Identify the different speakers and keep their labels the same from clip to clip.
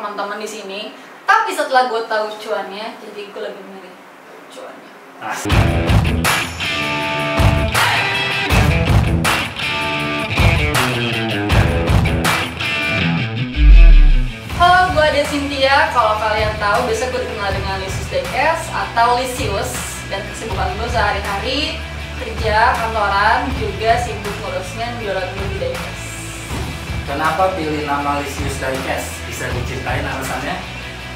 Speaker 1: teman-teman di sini. Tapi setelah gue tahu cuannya, jadi gue lebih milih cuannya. Halo, gue Ade Cynthia. Kalau kalian tahu, biasa gue dikenal dengan Lisius Diecast atau Lisius. Dan kesibukan gue sehari-hari kerja kantoran, juga sibuk ngurusnya jualan di Diecast.
Speaker 2: Kenapa pilih nama Lisius Diecast? Bisa diceritain alasannya?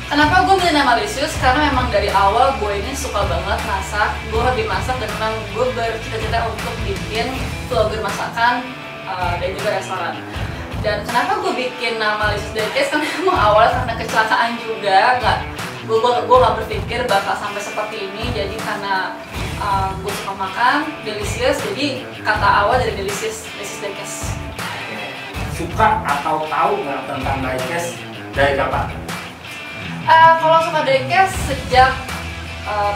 Speaker 1: Kenapa gue pilih nama Lisius? Karena memang dari awal gue ini suka banget masak. Gue hobi masak dan memang gue bercita-cita untuk bikin vlogger masakan dan juga restoran. Dan kenapa gue bikin nama Lisius Diecast? Karena emang awalnya karena kecelakaan juga. Gue gak berpikir bakal sampai seperti ini. Jadi karena gue suka makan, delicious. Jadi kata awal dari Lisius Diecast.
Speaker 2: Suka atau tahu nggak tentang diecast dari kapan?
Speaker 1: Kalau suka diecast sejak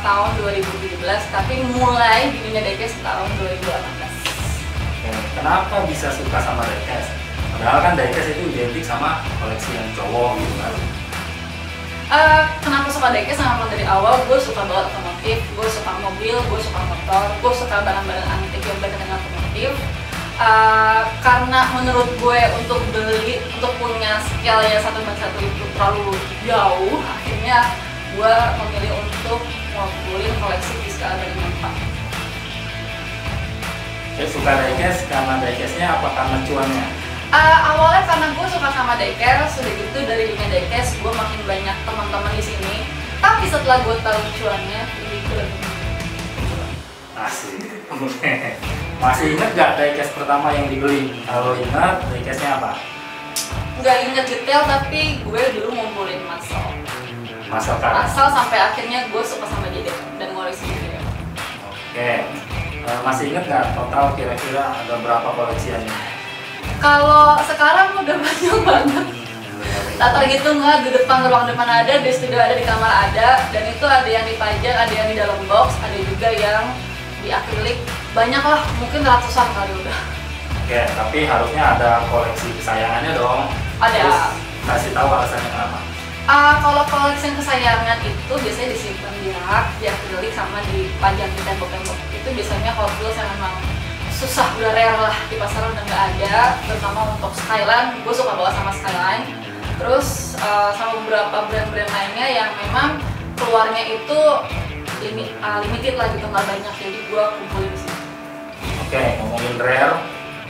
Speaker 1: tahun 2017, tapi mulai di dunia diecast tahun 2018.
Speaker 2: Kenapa bisa suka sama diecast? Padahal kan diecast itu identik sama koleksi yang cowok gitu kan.
Speaker 1: Kenapa suka diecast? Memang dari awal gue suka banget otomotif, gue suka mobil, gue suka motor, gue suka barang-barang antik yang berkaitan dengan otomotif. Karena menurut gue untuk punya skill yang satu banding satu itu terlalu jauh, akhirnya gue memilih untuk ngumpulin koleksi di skala dari 4.
Speaker 2: Saya suka diecast karena diecastnya apa karena cuannya?
Speaker 1: Awalnya karena gue suka sama diecast, sudah gitu dari dunia diecast gue makin banyak teman-teman di sini. Tapi setelah gue tahu cuannya, lebih gue
Speaker 2: asik. Masih ingat gak diecast pertama yang dibeli? Kalau ingat, diecastnya apa?
Speaker 1: Nggak inget detail, tapi gue dulu ngumpulin muscle sampai akhirnya gue suka sama JD dan ngoleksi JD.
Speaker 2: Oke, masih ingat gak total kira-kira ada berapa koleksiannya?
Speaker 1: Kalau sekarang udah banyak banget. Tak terhitung nggak, di depan ruang depan ada, di studio ada, di kamar ada, dan itu ada yang dipajang, ada yang di dalam box, ada juga yang di akrilik. Banyak lah, mungkin ratusan kali udah.
Speaker 2: Oke, tapi harusnya ada koleksi kesayangannya dong.
Speaker 1: Ada.
Speaker 2: Terus kasih tahu alasannya kenapa?
Speaker 1: Kalau koleksi kesayangan itu biasanya disimpan di rak, di akrilik, sama dipajang di tembok-tembok. Itu biasanya Hot Wheels yang memang susah, udah rare lah, di pasaran udah nggak ada. Terutama untuk Skyline, gue suka banget sama Skyline. Terus sama beberapa brand-brand lainnya yang memang keluarnya itu limited lah gitu, nggak banyak, jadi gue kumpulin sih.
Speaker 2: Oke, ngomongin rare,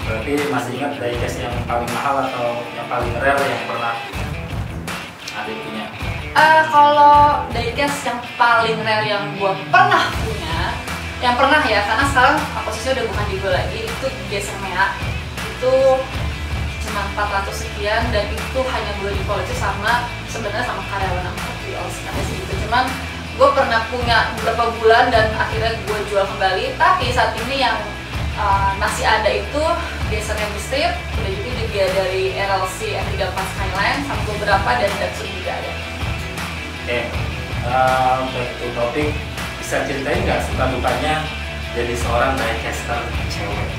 Speaker 2: berarti masih ingat diecast yang paling mahal atau yang paling rare yang pernah ada punya?
Speaker 1: Kalau diecast yang paling rare yang gue pernah punya, yang pernah ya, karena sekarang posisinya udah bukan di gue lagi, itu Gesemea. Itu cuma 400 sekian dan itu hanya boleh dikoleksi sama sebenarnya sama karyawan aku katanya sih gitu. Cuman gue pernah punya beberapa bulan dan akhirnya gue jual kembali. Tapi saat ini yang masih ada itu Gesemea strip, udah juga dari RLC F34 Skyline, sama beberapa dari Datsun juga ada.
Speaker 2: Oke, back to topic, bisa ceritain nggak suka dukanya jadi seorang diecaster cewek?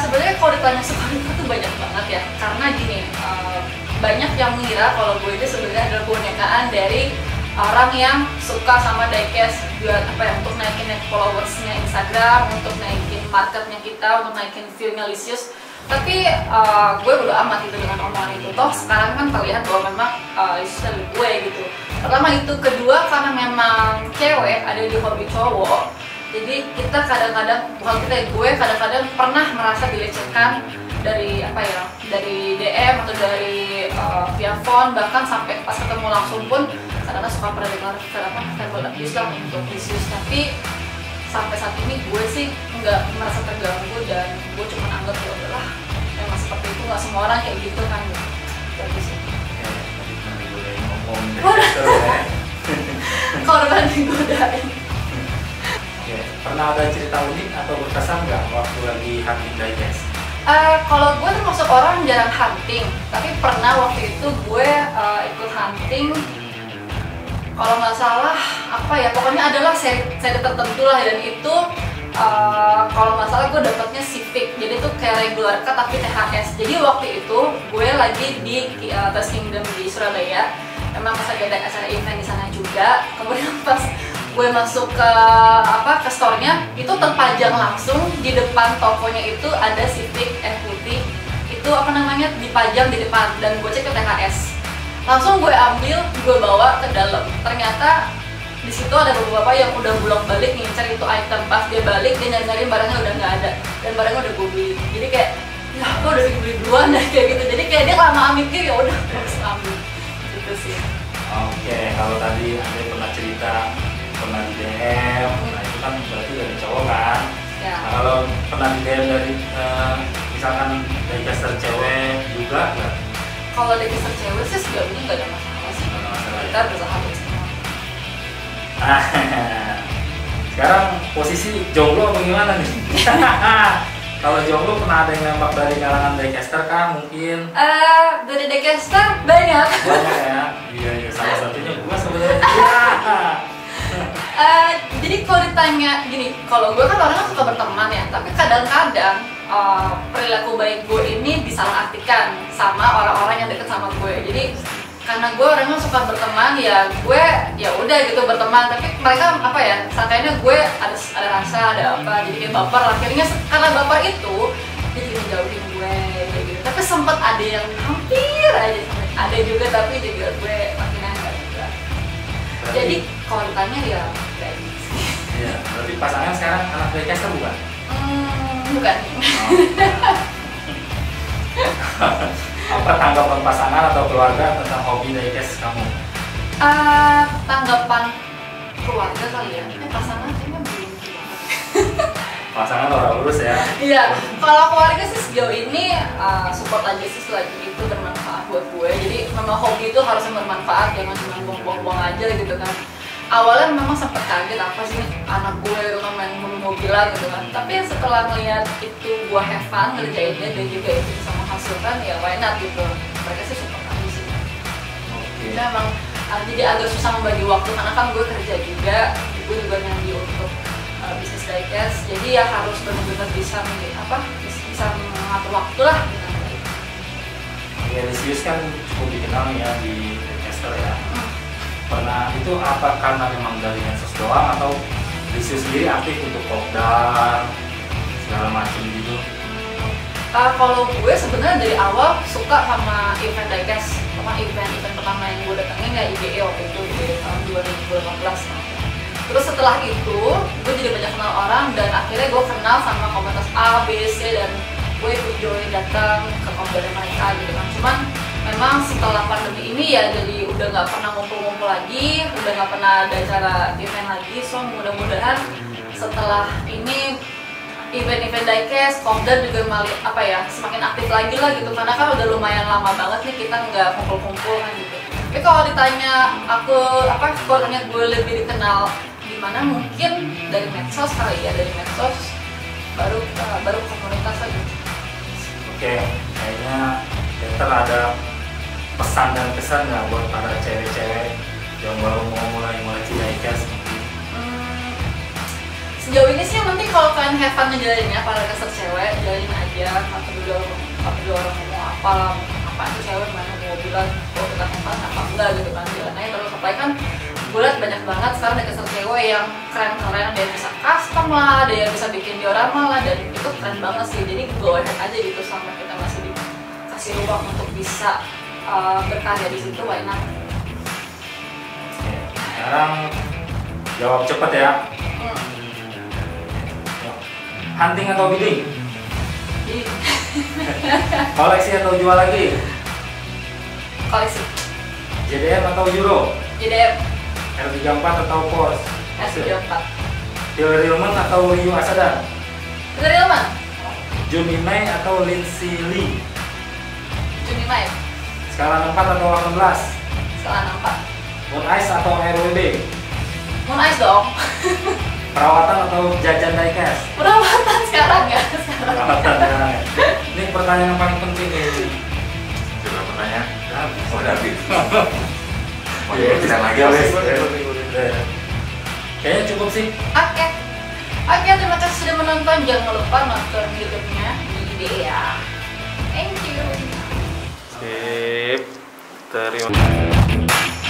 Speaker 1: Sebenarnya kalau ditanya suka duka tuh banyak banget ya, karena gini, banyak yang mengira kalau gue ini sebenarnya adalah bonekaan dari orang yang suka sama diecast, buat untuk naikin followersnya Instagram, untuk naikin marketnya kita, untuk naikin view-nya Lisius. Tapi gue bodo amat gitu dengan omongan itu. Toh sekarang kan terlihat bahwa memang Lisius lebih gue gitu. Pertama itu, kedua karena memang cewek ada di hobi cowok. Jadi kita kadang-kadang, bukan kita, gue kadang-kadang pernah merasa dilecehkan dari dari DM atau dari via phone, bahkan sampai pas ketemu langsung pun kadang-kadang suka pernah dengar verbal abuse lah untuk Lisius. Tapi sampai saat ini gue sih nggak merasa terganggu dan gue cuma anggap ya udahlah, memang seperti itu, nggak semua orang kayak gitu kan. Jadi sih. Kalau udah digodain.
Speaker 2: Pernah ada cerita unik atau berkesan nggak waktu lagi hunting diecast?
Speaker 1: Kalau gue termasuk orang jarang hunting, tapi pernah waktu itu gue ikut hunting. Kalau nggak salah pokoknya adalah seri tertentu lah, dan itu kalau nggak salah gue dapetnya Civic, jadi tuh kayak regular cut tapi THS. Jadi waktu itu gue lagi di Tes Kingdom di Surabaya, emang pas lagi ada acara event di sana juga. Kemudian pas gue masuk ke store-nya, itu terpajang langsung di depan tokonya itu ada Civic putih, itu dipajang di depan, dan gue cek ke THS. Langsung gue ambil, gue bawa ke dalam. Ternyata di situ ada beberapa yang udah bolak-balik ngincar itu item. Pas dia balik, dia nyari-nyari barangnya udah nggak ada, dan barangnya udah gue beli. Jadi kayak, ya aku udah dibeli duluan deh kayak gitu. Jadi kayak dia lama mikir, ya udah harus ambil. Gitu sih.
Speaker 2: Oke, kalau tadi Anda pernah cerita pernah di DM, nah itu kan berarti dari cowok kan?
Speaker 1: Ya.
Speaker 2: Nah, kalau pernah di DM dari misalkan dari caster cewek juga nggak?
Speaker 1: Kalau dari caster cewek sih sejauh ini nggak ada masalah sih.
Speaker 2: Nggak ada masalah.
Speaker 1: Kita bersahabat semua.
Speaker 2: Sekarang posisi jomblo apa gimana nih? Kalau jomblo pernah ada yang nembak dari kalangan diecaster kah mungkin?
Speaker 1: Dari diecaster banyak.
Speaker 2: Banyak ya? Iya, salah satunya gua sebenarnya.
Speaker 1: Jadi kalau ditanya gini, kalau gue kan orangnya suka berteman ya, tapi kadang-kadang perilaku baik gue ini disalahartikan sama orang-orang yang deket sama gue. Jadi karena gue orangnya suka berteman, ya gue ya udah gitu berteman, tapi mereka sangkanya gue ada rasa, ada apa, jadi kayak baper. Akhirnya karena baper itu dia jadi ngejauhin gue kayak gitu. Tapi sempet ada yang hampir aja, ada juga, tapi juga gue akhirnya enggak juga. Jadi kalau ditanya ya kayak gitu sih.
Speaker 2: Iya, berarti pasangan sekarang anak diecaster bukan?
Speaker 1: Bukan.
Speaker 2: Apa tanggapan pasangan atau keluarga tentang hobi diecast kamu?
Speaker 1: Tanggapan keluarga kali ya, pasangan kayaknya belum.
Speaker 2: Pasangan orang lurus ya?
Speaker 1: Iya, kalau keluarga sih sejauh ini support aja sih selagi itu bermanfaat buat gue. Jadi memang hobi itu harus bermanfaat, jangan cuma buang-buang aja gitu kan. Awalnya memang sempat kaget, apa sih anak gue itu kan main mobil-mobilan gitu kan. Tapi setelah melihat itu gue have fun ngerjainnya dan juga itu bisa menghasilkan, ya why not gitu. Mereka sih support aja sih.
Speaker 2: Oke.
Speaker 1: Memang jadi agak susah membagi waktu karena kan gue kerja juga, gue juga nyambi untuk bisnis diecast, jadi ya harus benar-benar bisa mengatur waktu lah gitu.
Speaker 2: Ya, Lisius kan cukup dikenal ya di diecaster ya. Pernah itu apa karena memang dari medsos doang atau Lisius sendiri aktif untuk kopdar segala macam gitu?
Speaker 1: Kalau gue sebenarnya dari awal suka sama event diecast, sama event pertama yang gue datengin ya IGE waktu itu di tahun 2018. Terus setelah itu, gue jadi banyak kenal orang dan akhirnya gue kenal sama komunitas A, B, C, dan gue ikut join datang ke komunitas mereka gitu kan. Cuman memang setelah pandemi ini ya jadi udah nggak pernah ngumpul-ngumpul lagi, udah nggak pernah ada acara event lagi. So mudah-mudahan setelah ini event-event diecast, Kopdar juga semakin aktif lagi lah gitu. Karena kan udah lumayan lama banget nih kita nggak kumpul-kumpul kan gitu. Tapi kalau ditanya koordinat gue lebih dikenal di mana, mungkin dari medsos kali ya, dari medsos baru komunitas lagi.
Speaker 2: Oke, kayaknya Peter ada pesan dan kesan nggak buat para cewek-cewek yang baru mau mulai diecast?
Speaker 1: Sejauh ini sih yang penting kalau kalian have fun ngejalaninnya, para caster cewek jalanin aja, atau dua orang ngomong apa itu cewek mana mau bilang kalau kita have fun apa enggak gitu kan, jalan aja terus. Apalagi kan gue liat banyak banget sekarang ada caster cewek yang keren-keren, ada yang bisa custom lah, ada yang bisa bikin diorama lah, dan itu keren banget sih. Jadi go ahead aja gitu, sama kita masih dikasih ruang untuk bisa berkarya di situ, why not?
Speaker 2: Sekarang jawab cepet ya. Hunting atau bidding? Koleksi atau jual lagi?
Speaker 1: Koleksi.
Speaker 2: JDM atau Euro?
Speaker 1: JDM.
Speaker 2: R34 atau Porsche?
Speaker 1: R34.
Speaker 2: Phil Rillman atau Ryu Asada?
Speaker 1: Phil Rillman.
Speaker 2: Junmi Mai atau Lindsay Lee?
Speaker 1: Junmi Mai.
Speaker 2: Skala 4 atau 18?
Speaker 1: Skala 4.
Speaker 2: Moon Ice atau RWB?
Speaker 1: Moon Ice dong.
Speaker 2: Perawatan atau jajan diecast?
Speaker 1: Perawatan sekarang ya.
Speaker 2: Perawatan ya. Ini pertanyaan yang paling penting nih.
Speaker 3: Coba pertanyaan. Oh, David.
Speaker 2: Iya,
Speaker 3: bisa lagi
Speaker 2: ya,
Speaker 3: wes.
Speaker 2: kayaknya cukup sih.
Speaker 1: Oke. Oke, terima kasih sudah menonton. Jangan lupa nonton YouTube-nya di Dea. Thank you.
Speaker 3: Sip. Terima kasih.